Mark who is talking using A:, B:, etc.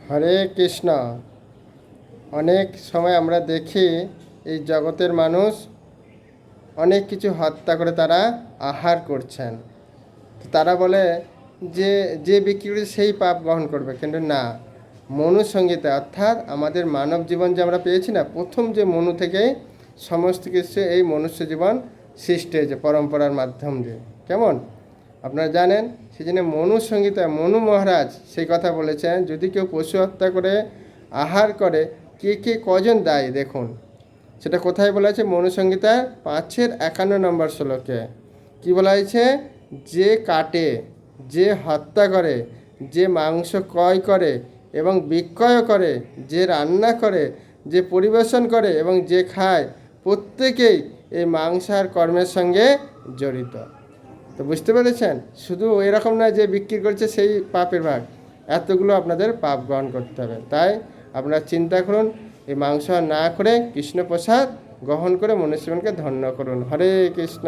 A: হরে কৃষ্ণ। অনেক সময় আমরা দেখি এই জগতের মানুষ অনেক কিছু হত্যা করে তারা আহার করছেন। তো তারা বলে যে যে বিক্রি করে সেই পাপ গ্রহণ করবে, কিন্তু না। মনু সংহিতা অর্থাৎ আমাদের মানব জীবন যে আমরা পেয়েছি না, প্রথম যে মনু থেকে সমস্ত কিছু এই মনুষ্য জীবন সৃষ্টি হয়েছে পরম্পরার মাধ্যম দিয়ে। কেমন আপনারা জানেন, সেই জন্য মনু সংহিতা মনু মহারাজ সেই কথা বলেছেন, যদি কেউ পশু হত্যা করে আহার করে কে কে কজন দায়ী দেখুন। সেটা কোথায় বলা আছে? মনু সংহিতা 5-51 শ্লোকে কি বলা হয়েছে? যে কাটে, যে হত্যা করে, যে মাংস ক্রয় করে এবং বিক্রয় করে, যে রান্না করে, যে পরিবেশন করে এবং যে খায়, প্রত্যেকেই এই মাংসাহার কর্মের সঙ্গে জড়িত। তো বুঝতে পেরেছেন, শুধু এরকম নয় যে বিক্রি করছে সেই পাপের ভাগ, এতগুলো আপনাদের পাপ গ্রহণ করতে হবে। তাই আপনারা চিন্তা করুন, এই মাংস না করে কৃষ্ণ প্রসাদ গ্রহণ করে মনুষ্য জীবনকে ধন্য করুন। হরে কৃষ্ণ।